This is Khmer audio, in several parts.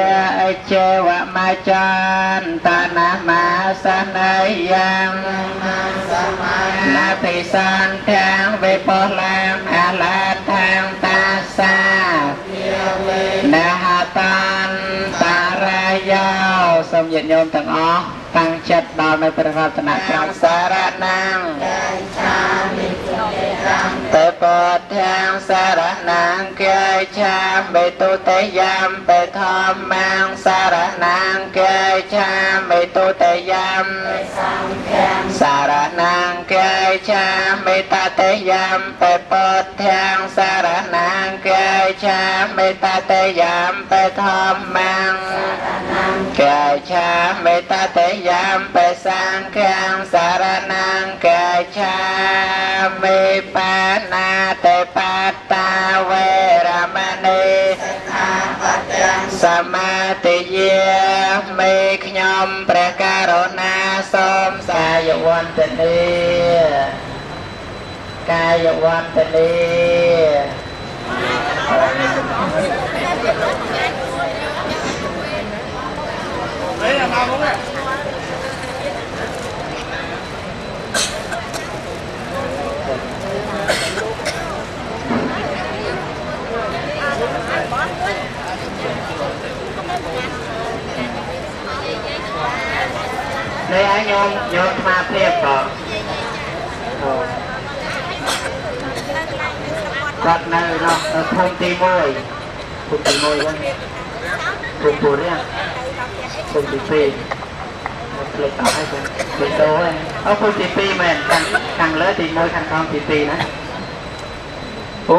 เจวะมาจันตานามาสนายังนาติสันแทงเวปอลามอาลาทางตาสานาหาตันตารายาวสมเด็จโยมทั้งอ๋อตั้งจัดดาวในประรัตนกรรมสารนังเตปอดแทงสารนังเกยชามเบตุเตยามเปทอมมังสารนังเกยชามเบตุเตยามสารนังเกยชามเบตาเตยามเปปอดแทงสารนังเกยชามเบตาเตยามเปทอมมังเกยชามเบตาเตยามเปสังแขงสารนังเกยชามเบปานาเตปัตตาเวรมณีสมาติเยมิขยมประการนาสมสายวันตนีกายวันตนีเฮ้ยมาพวกเนี่ยในไอ้โยมมาเพียบต่อจัดในเราทุ่งตีมวยกันทุ่งปูเรียงทุ่งตีปีเลยต่อให้เป็นโตเลยเอาทุ่งตีปีเหมือนกันเลือตีมวยกันทองตีปีนะโอ้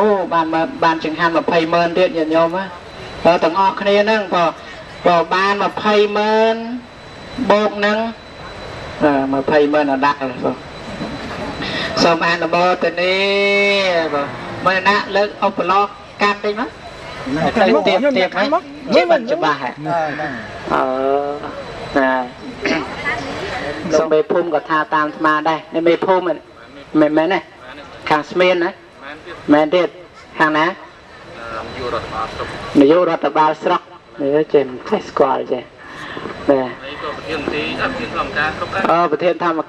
บานจึงหันมาไพ่เมินเดียดโยมอ่ะต้องออกคะแนนนั่งพอบานมาไพ่เมินโบกนั่งมาไพ่เมินเอาดักเลยสมานโบตัวนี้มันน่ะเลิกเอาปลอกกันได้ไหมเตียบไหมยิ่งมันจะบ้าส่งไปพุ่มกับทาตามมาได้ในไม่พุ่มมันไม่เนี่ยข้างสเมนนะแมนเด็ดข้างนะนายรัฐบาลสระนายเจมส์ไทสกอลเจเนี่ยประเทศทำม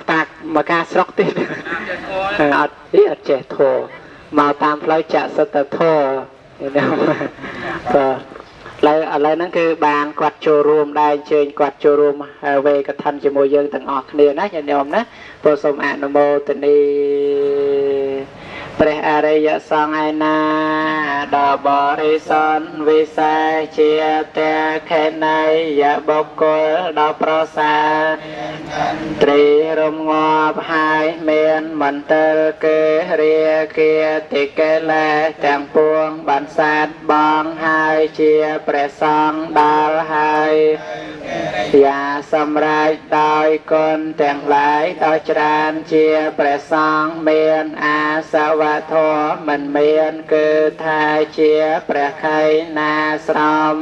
าการสระติดอัดนี่อัดเจโทมาตามพลอยจะสตโทเนี่ยอะไรนั่นคือบานกวัดโจรวมได้เชิญกวัดโจรวมเวกทันจมูกยังต่างออกเนี่ยนะอย่ายอมนะโปรสมอนุโมทนีพระอริยสังไอนาดาบริสันวิสัยเชียเตแค่ในยะบกลดาปราสาตรีรมงอบหายเมียนมันเตอเกเรียเกียติเกลแต่งปวงบันสัตบองหายเชียเปรสังดาลหายอย่าสำไรดอยคนแต่งหลายดอยจรานเชียเปรสังเมียนอาสวะโทมันเมียนคือทายเชียประไคนาสรม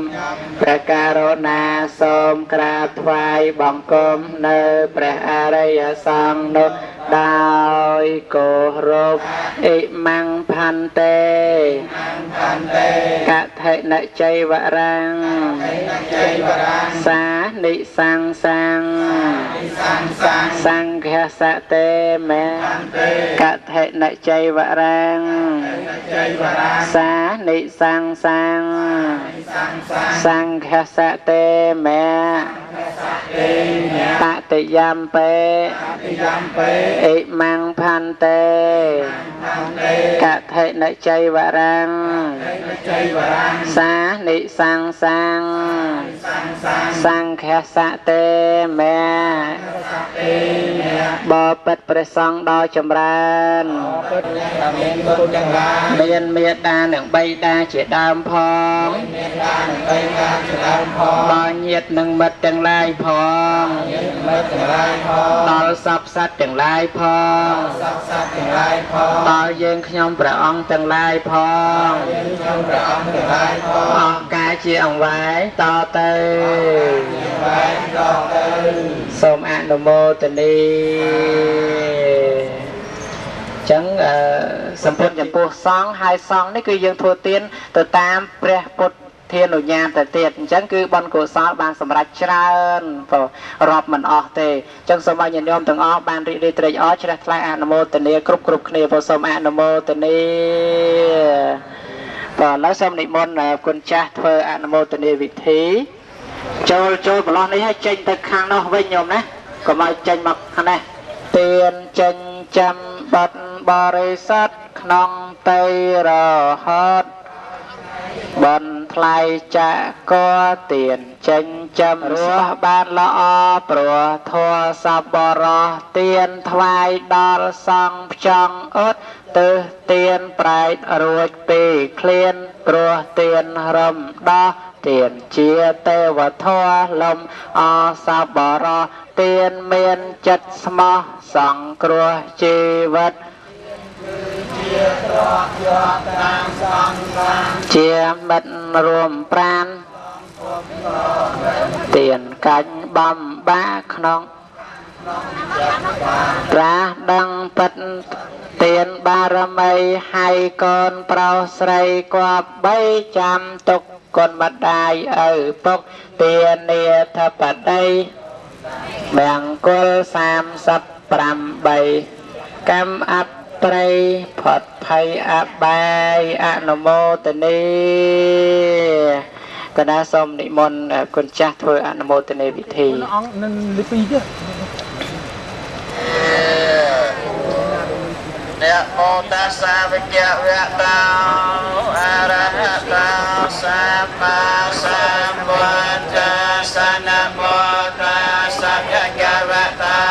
ประการนาสมกราบถวายบังคมเนพระอริยสังฆดาวโกรบอิมังพันเตกะเทนใจวรังสานิสังสังฆสะเตเมกะเทนใจวรังสานิสังสังฆสะเตเมตติยามเปอิมังพันเตกะเทนใจวรังสานิสังสังฆสะเตเมบอปิดประสงค์ดอจำรานเมียนเมียดาหนึ่งใบดาเฉียดามพองบอเงียดหนึ่งมัดจังไรพองตอสับสัตจังไรพองตอเยิงขยมประองจังไรพองออกกายเฉียงไว้ต่อเตยสมอนุโมทนี chẳng sầm phật nhầm buộc song hai song đấy cứ dương thua tiên từ tam pre bột ធានុញ្ញាណទៅទៀតអញ្ចឹងគឺបុណ្យកុសលបានសម្រេចច្រើនព្រោះរាប់មិនអស់ទេអញ្ចឹងសូមឲ្យញាតិញោមទាំងអស់បានរីករាយត្រេកអរជ្រះថ្លែងអនុមោទនាគ្រប់គ្នាព្រោះសូមអនុមោទនាបាទឥឡូវសូមនិមន្តគុណចាស់ធ្វើអនុមោទនាវិធីចូលប្រឡោះនេះឲ្យចេញទៅខាងនោះវិញញោមណាកុំឲ្យចេញមកខាងនេះទៀនចេញចាំបាត់បរិស័ទក្នុងតីរហតបនថ្លៃចាកទៀនចេញចាំរស់បានល្អព្រោះធัวសបរោះទៀនថ្វាយដល់សង្ឃផ្ចង់អត់ទើសទៀនប្រែករួចពីឃ្លានព្រោះទៀនរំដោះទៀនជាទេវធម៌លំអសបរោះទៀនមានចិត្តស្មោះសង្គ្រោះជីវិតជាមិត្តរួមប្រានទៀនកាច់បំបាក្នុងប្រាស់ដឹងពិតទៀនបារមីហើយកូនប្រុសស្រីគប្បីចាំទុកគុណម្ដាយឪពុកទានាធបតីមង្គល38កម្មអត្រីផុតភ័យអបាយអនុមោទនីកណាសូមនិមន្តគុណចាស់ធ្វើអនុមោទនីវិធីអង្គនឹងលេខ2ទៀតអ្នកមោតាសាវិជ្ជវៈតោអរហតោសម្មាសម្ពុទ្ធស្សនមោតាសាវិជ្ជវៈតោ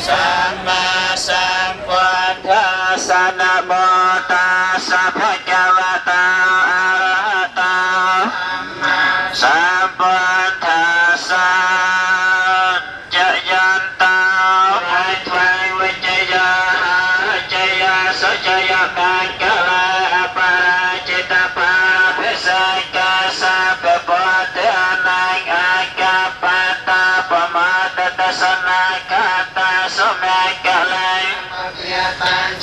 សម្មាសម្ពុទ្ធស្សនមោតាសាវិជ្ជវៈតោអរហតោសម្ពុទ្ធស្សចយន្តោហើយថ្វាយវិជ្ជយាសុចយកាកលាបរាជិតបាភិសេកាសាពពតអនាងអាកាបតាបមតតសនាកាតាសុមេកលេ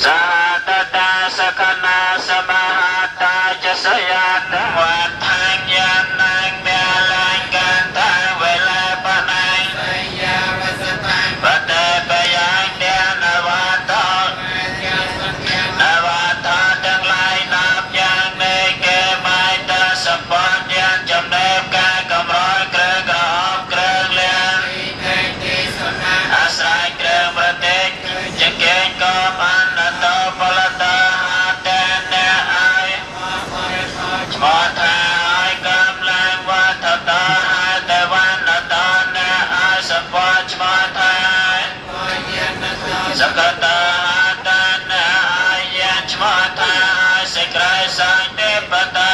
សាតតាសកណាសមហតាចសយតវដ្ឋាញញានាងមាលាកន្តវេលាបណៃបតេបយ៉ាងញានវតោនវតោទាំងឡាយណាប់យ៉ាងនៃគេបាយតសម្បត្តិយ៉ាងចំណេបការកម្រគ្រឿងក្រហមគ្រឿងលៀងអាស្រ័យគ្រឿងប្រតិចចង្កេងក៏បានតោផលតោតែអ្នកឲ្យឈ្មោះថាឲ្យកំឡាំងវត្តតោតែវណ្ណតោអ្នកឲ្យសម្បត្តិឈ្មោះថាសកតោតាអ្នកឲ្យយ៉ាងឈ្មោះថាសេចក្ដីសន្តិបតា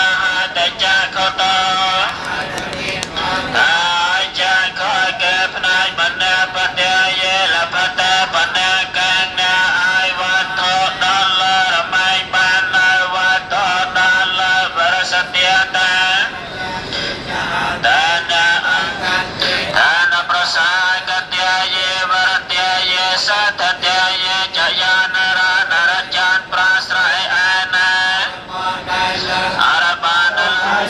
តែចាកតោហើយចាកគេផ្នែកបណ្ដាបតិយេលបតាបណ្ដាកាងអ្នកឲ្យវត្ថុដល់លើរមែងបាននៅវត្ថុដល់លើបរិសទាតាតាណាតានប្រសាកតយេវរតយេសតតយេចយានរានរចានប្រាស្រ័យឯណាអរបាន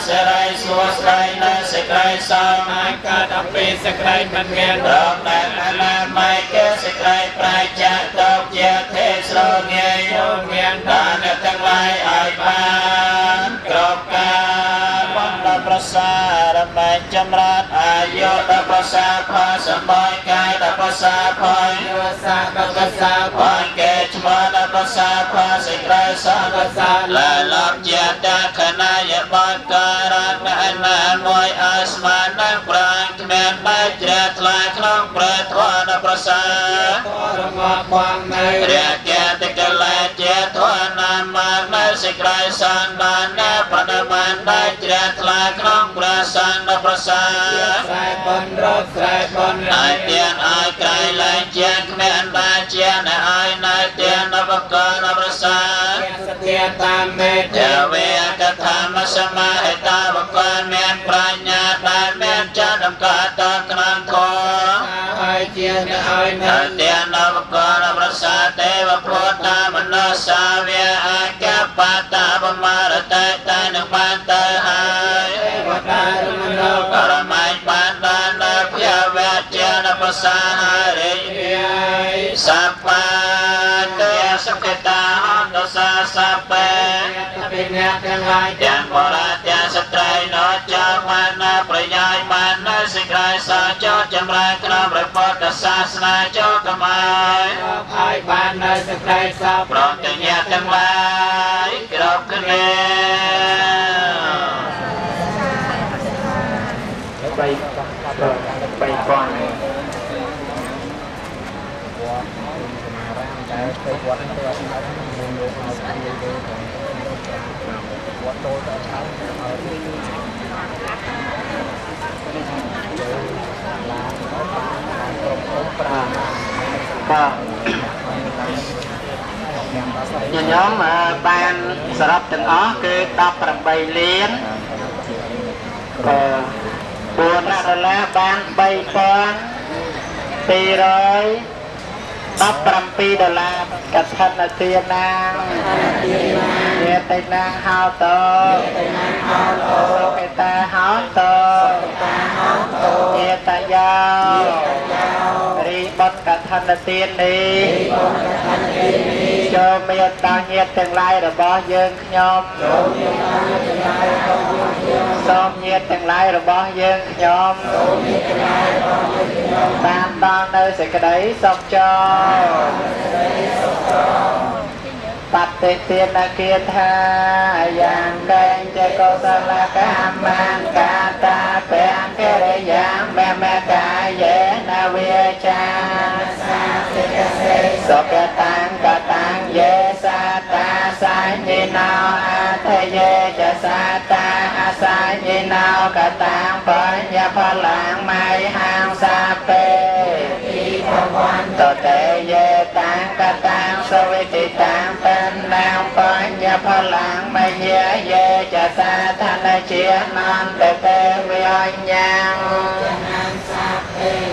សេរីសួស្ដីនៅសេចក្ដីសមកាត់អំពីសេចក្ដីមិនមានរកដែលអនាម័យគេសេចក្ដីប្រាជ្ញាតបជាទេស្រងាយយកមានដានទាំងឡាយឲ្យបានគ្រប់ការបណ្ដប្រសារមែងចម្រើនអាយុដល់ប្រសាផលសម្បត្តិកាយដល់ប្រសាផលយុសាដល់ប្រសាផលគេឈ្មោះដល់ប្រសាផលសេចក្ដីសន្តិសាលលំជាតាខណាយបនការណែណាមួយឲ្យស្មាននឹងប្រាំងគ្មានបែកជ្រះថ្លាក្នុងព្រះធម៌ដល់ប្រសារមបងនៅរាជាតិកលែជាធម៌ណាមកនៅសេចក្ដីសន្តិបានណាបដបានបែកជ្រះថ្លាក្នុងព្រះសង្ឃដល់ប្រសាស្រែបនរត់ស្រែបនឲ្យទៀនឲ្យក្រៃលែងជាគ្មានបានជានៅឲ្យនៅទៀនដល់បកដល់ប្រសាសទាតាមមេធាវេកថាមសមហេតាបកមានប្រាជ្ញាដែលមានចាត់ដំណើរតក្នុងធម៌ហើយជា tiền đâu có là bất sa tế và phốt ta mình nó sa vía ai kép ba ta ba ma ra tê tê nước ban tê hai có là mai ban ban là phía vẹt chia là bất sa hai đi sa pa tê sa kê ta hòn đồ sa sa pe tiền bỏ ra tiền sa trai nó cho man naประยายมันนะสิกายสาจอจำรายกระบริปอดศาสนาจอกมายไอ้บ้านนะสิกายสาพร้อมจะเนี่ยทั้งหลายกรอบกันแล้วไปก่อนnhóm banสรับទាំងអស់គឺ18លាន4ដុល្លារបាន3217ដុល្លារកថានាទានាងនេតេនាងហៅតសុខេតាហៅតនេតយោរីបតកថានាទានេះចូលមានតាញាតទាំងឡាយរបស់យើងខ្ញុំសូមញាតទាំងឡាយរបស់យើងខ្ញុំបានដល់នៅសេចក្តីសុខចរបតិទានគាថាយ៉ាងកែងចកុសលកម្មកាតាពេងកិរិយាមេមេកាយេនវិចាសុខតាំងកតាំងយេសាតាសញ្ញិណោអថយេចសាតាអសញ្ញិណោកតាំងបញ្ញផលាំងមៃហាងសាពេតតេយេតាំងកតាំងសវិតិតាំងเป็นนางปัญญาพลังไม่เยเยจะสาธนเชียนอนแต่เตวิญญาณ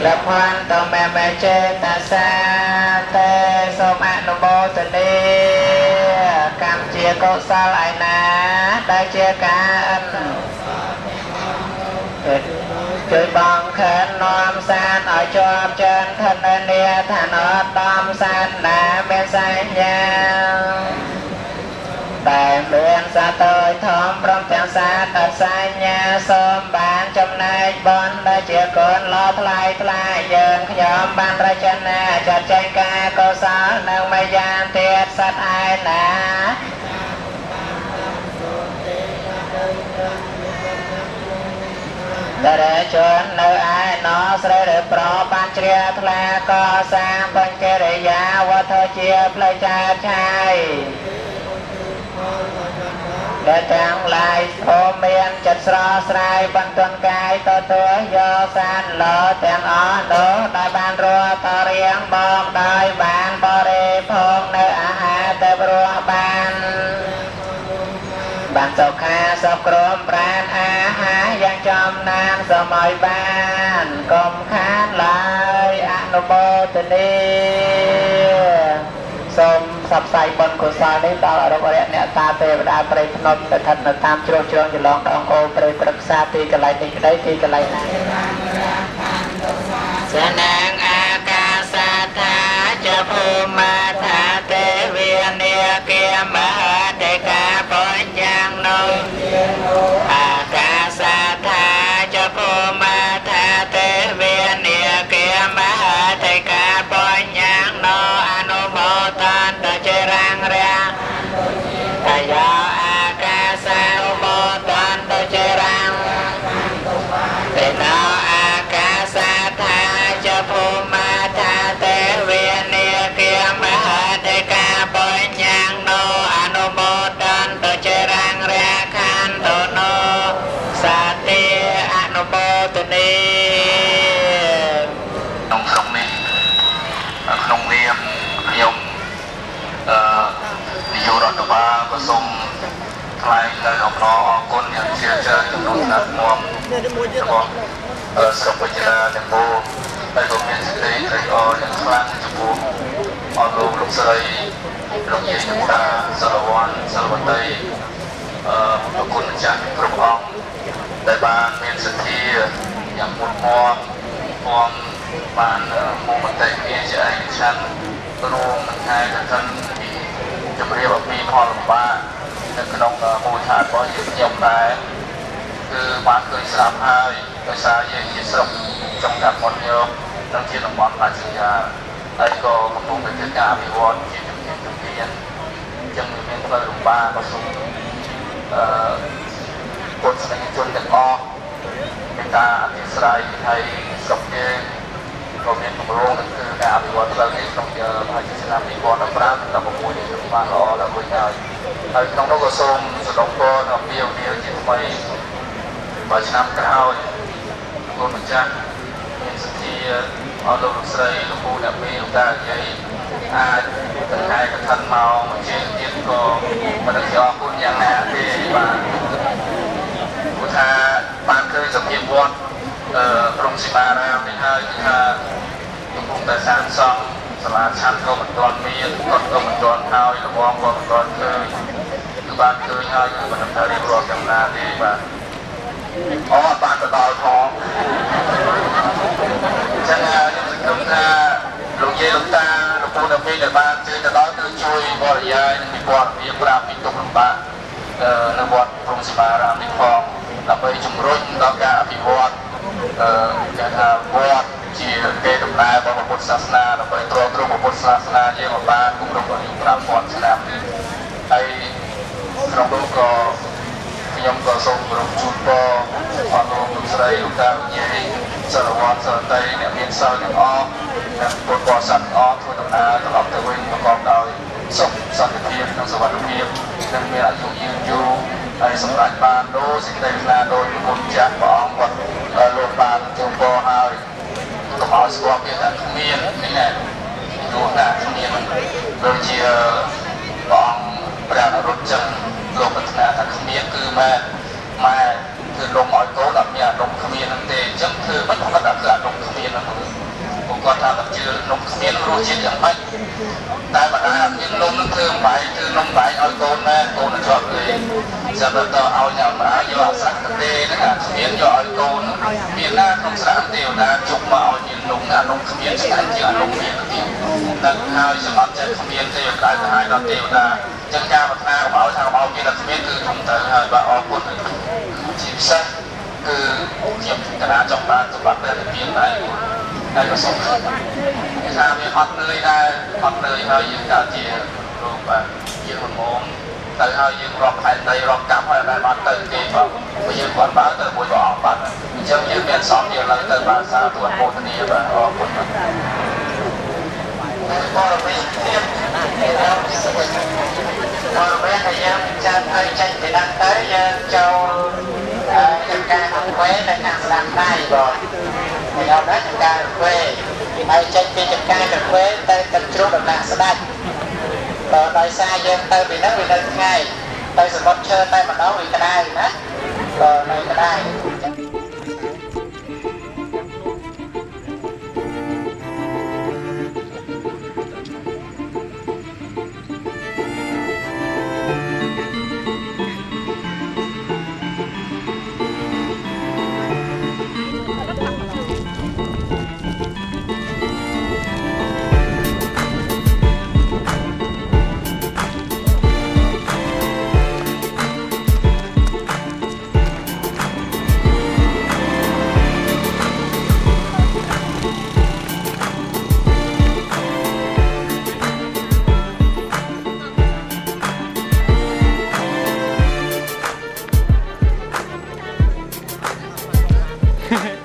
และพันต่อแม่แม่เจตสาเตสมอนุโมทนีกรรมเจียกุศลไอนาได้เจียกันជួយបងខិននាំសានឲ្យជាប់ចិនធននាឋានអត់ដំសានណាមានសញ្ញាតែមានសាទើយធំព្រមទាំងសាទអត់សញ្ញាសូមបានចំណែកបនដែលជាកូនឡថ្លៃថ្លាយើងខ្ញុំបានរចនាចាត់ចែងការកុសលនៅមួយយ៉ាងទៀតសត្វឯណាតែជននៅឯណោស្រីឬប្របានជ្រះថ្លាក៏សាងបញ្កិរិយាវត្ថុជាផ្លូវចាត់ឆាយដែលទាំងឡាយអូមានចិត្តស្រស់ស្រាយបន្ទន់កាយទទួលយកសានលោទាំងអស់នោះដែលបានរស់តរៀងមកដោយបានបរិភោគនៅអាហារទៅរស់បានសុខាសុខក្រមប្រានអាហារយ៉ាងចំណានសម័យបានកុំខានឡើយអនុមោទនីសូមផ្សព្វផ្សាយបុណ្យកុសលនេះដល់អរុបរៈអ្នកតាទេវតាព្រៃភ្នំស្ថិតនៅតាមជ្រោះជ្រងចន្លងដងអូព្រៃព្រឹក្សាទីកន្លែងនេះក្តីទីកន្លែងណាសនាងអាកាសាថាចភូមាថាទេវានាគាមហាតេកាបញ្ញងនោអាកាសាថាចភូមាថាទេវានាគាមហាតេកាបញ្ញងនោអនុមោទន្តចរាងរាអាយោអាកាសានុមោទន្តចរាងទេណោអាកាសាថាចភូមាថាទេវានាគាមហាតេកាបញ្ញងនោអនុមោទន្តចរាងរាខន្តុណោសាតិអនុមោទនីក្នុងស្រុកនេះក្នុងនាមខ្ញុំនាយករដ្ឋបាលក៏សូមថ្លែងនៅអំណរអគុណយ៉ាងជ្រាលជ្រៅចំនួនណាស់មករបស់ស្រុកបញ្ញាទាំងមូល ហើយក៏មានសេចក្តីត្រេកអរយ៉ាងខ្លាំងចំពោះអស់លោកស្រីលោកយាយលោកតាសរវ័នសរវតីប្រគុណម្ចាស់គ្រប់អង្គដែលបានមានសទ្ធាយ៉ាងមុតមាំផងបានមកមតិគ្នាជាឯកច្ឆន្ទរួមនឹងខែកឋិនពីជំរាបអំពីផលលំបាកនៅក្នុងមូលដ្ឋានរបស់យើងខ្ញុំដែរគឺបានឃើញស្រាប់ហើយដោយសារយើងជាស្រុកចុងកាត់មាត់ញោមនិងជាតំបន់ដាច់ស្រយាលហើយក៏កំពុងតែធ្វើការអភិវឌ្ឍជាជំនាញអញ្ចឹងមានផ្លូវលំបាកក៏សូមពុទ្ធសាសនិកជនទាំងអស់មានការអធិស្ឋានហើយស្រុកយើងក៏មានគម្រោងនឹងធ្វើការអភិវឌ្ឍផ្លូវនេះក្នុងប្រហែលជាឆ្នាំ2015ដល់16នេះបានល្អដល់មួយហើយក្នុងនោះក៏សូមសរុបពរដល់ពីវិជាថ្មីបើឆ្នាំក្រោយគុណម្ចាស់មានសទ្ធាអស់លោកស្រីលោកពូអ្នកមីលោកតាយាយអាចទៅខែកឋិនមកជើងទៀតក៏មិនដឹងជាអរគុណយ៉ាងណាទេបាទព្រោះថាបានឃើញសភាពវត្តក្រុងសីមារាមនេះហើយគឺថាកំពុងតែសាងសង់សាលាឆាន់ក៏មិនទាន់មានគាត់ក៏មិនទាន់ហើយរបងក៏មិនទាន់ឃើញគឺបានឃើញហើយគឺមិនដឹងថារៀបរាប់យ៉ាងណាទេបាទអូបានទៅដល់ផងចឹងខ្ញុំសង្ឃឹមថាលោកយាយលោកតាលោកពូអ្នកមីដែលបានជួយទៅដល់គឺជួយបរិយាយនិងពិព័រណ៍វាប្រាប់ពីទុកលំបាកនៅវត្តក្រុងសីមារាមនេះផងដើម្បីជំរុញដល់ការអភិវឌ្ឍគេថាវត្តជាគេដំណើររបស់ពុទ្ធសាសនាដើម្បីទ្រទ្រង់ពុទ្ធសាសនាយើងមកបានគម្រោងអាយុ5000ឆ្នាំហើយក្នុងនោះក៏ខ្ញុំក៏សូមគោរពជូនពរអស់លោកលោកស្រីលោកតាលោកយាយសរវត្តសរតីអ្នកមានសិលទាំងអស់និងពុទ្ធបរិស័ទទាំងអស់ធ្វើដំណើរត្រឡប់ទៅវិញប្រកបដោយសុខសន្តិភាពនិងសុវត្ថិភាពនិងមានអាយុយឺនយូរហើយសម្រាប់បានដូចសេចក្តីថ្លាដោយគុណចាស់ព្រះអង្គគាត់លោកបានជូនពរហើយកុំឲ្យស្គាល់ពីថាគ្មាននេះណាយូរណាស់គ្មានដូចជាព្រះអង្គព្រះអរុទ្ធចឹងលោកប្រាថ្នាថាគ្មានគឺម៉ែគឺលំឲ្យកូនអត់មានអារម្មណ៍គ្មានហ្នឹងទេអញ្ចឹងគឺមិនគាត់ថាគឺអារម្មណ៍គ្មានហ្នឹងពួកគាត់ថាមិនជឿនំគ្មានរសជាតិយ៉ាងម៉េចតែបើថាមាននំនឹងធ្វើអំបែកគឺនំបែកឲ្យកូនម៉ែកូននឹងជាប់លេងចាំទៅឲ្យអ្នកម្ដាយយកអាស្រៈទេហ្នឹងអាគ្មានយកឲ្យកូនមានណាក្នុងស្រៈទេវតាជុំមកឲ្យមាននំអានំគ្មានឆ្ងាញ់ជាងអានំមានទៀតដល់ហើយសម្រាប់ចិត្តគ្មានទេវតាទៅឲ្យដល់ទេវតាចឹងការប្រាថ្នារបស់ឲ្យថារបស់មានតែគ្មានគឺធំទៅហើយបាទអរគុណជាពិសេសគឺខ្ញុំកណាចង់បានសម្បត្តិដែលមានដែរហើយក៏សូមគេថាវាអត់នឿយដែរអត់នឿយហើយយើងកើតជារូបបាទជាមុនមុំទៅហើយយើងរាប់ខែដីរាប់កាប់ហើយតែបានទៅគេបាទព្រោះយើងគាត់បើទៅមួយព្រះអង្គបាទអញ្ចឹងយើងមានសំយើងឡើងទៅបាទសាធុអនុមោទនាបាទអរគុណបាទបរមីទៀតបរមីហើយយើងចាំឲ្យចេញពីដល់ទៅយើងចូលចំការអង្គវេនៅខាងស្ដាំដៃបងហើយដល់ដល់ចំការអង្គវេហើយចេញពីចំការអង្គវេទៅទឹកជ្រោះដំណាក់ស្ដាច់បើដោយសារយើងទៅពីនោះវានៅថ្ងៃទៅសមុទ្រឈើតែម្ដងវាក្តៅណាបើនៅក្តៅ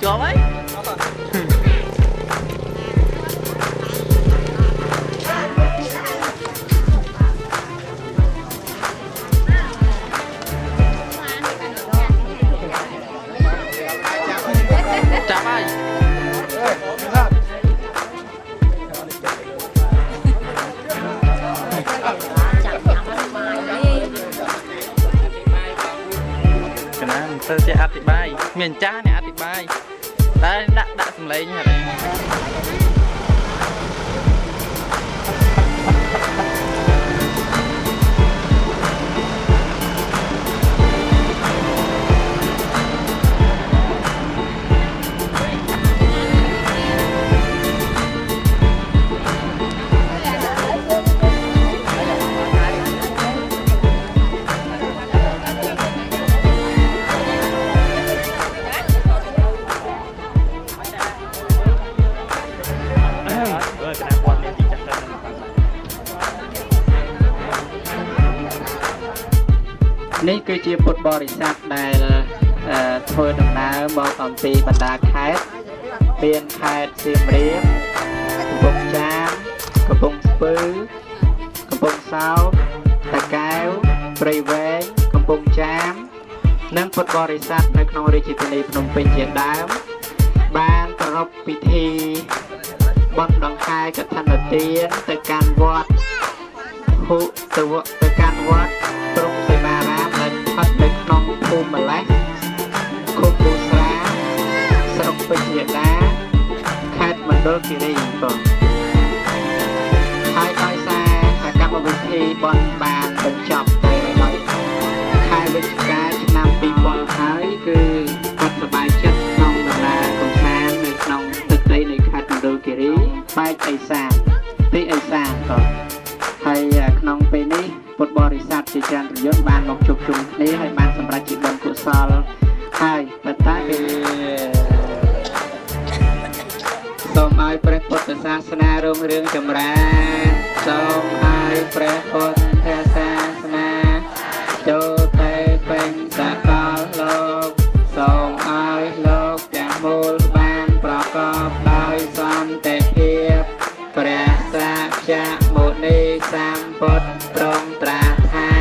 ជាប់ហើយចាប់ហើយកណាទៅជាអធិប្បាយមានចាស់អ្នកអធិប្បាយ តែដាក់សំឡេងហ្នឹង នេះគឺជាពុទ្ធបរិស័ទដែលធ្វើដំណើរមកអំពីបណ្ដាខេត្តមានខេត្តសៀមរាបកំពង់ចាមកំពង់ស្ពឺកំពង់សោមតាកែវព្រៃវែងកំពង់ចាមនិងពុទ្ធបរិស័ទនៅក្នុងរាជធានីភ្នំពេញជាដើមបានប្រារព្ធពិធីបន់ដង្ហែកឋិនទានទៅកាន់វត្តទៅកាន់វត្តព្រំសីមារាមដែលស្ថិតនៅក្នុងភូមិម្លេះឃុំពូស្រាស្រុកពេជ្រដាខេត្តមណ្ឌលគិរីបងហើយដោយសារកម្មវិធីបន់បានបញ្ចប់ទៅដោយខែវិច្ឆិកាឆ្នាំ2000ហើយគឺគាត់សប្បាយចិត្តក្នុងដំណើរកម្សាន្តនៅក្នុងទឹកដីនៃខេត្តមណ្ឌលគិរីបែកអេសានទីអេសានបងហើយក្នុងពេលនេះពុទ្ធបរិស័ទជាច្រើនប្រយុទ្ធបានមកជួបជុំគ្នាហើយបានសម្រេចជាបុណ្យកុសលហើយប៉ុន្តែសូមឲ្យព្រះពុទ្ធសាសនារុងរឿងចម្រើនសូមឲ្យព្រះពុទ្ធសាសនាចូលទៅពេញសកលលោកសូមឲ្យលោកទាំងមូលបានប្រកបដោយសន្តិភាពព្រះសាក្យមុនីសម្ពុទ្ធទ្រង់ត្រាស់ថា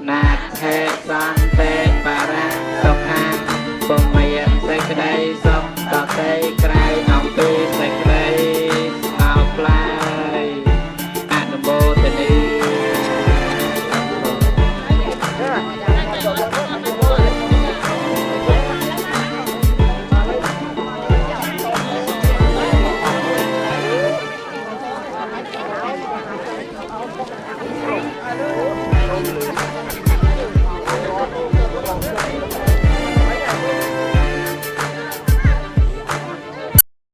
ណាថេសន្តិបរៈសុខៈពុំមានសេចក្តីសុខដតីក្រៅអំពីសេចក្តីស្ងប់ឡើយអនុមោទនី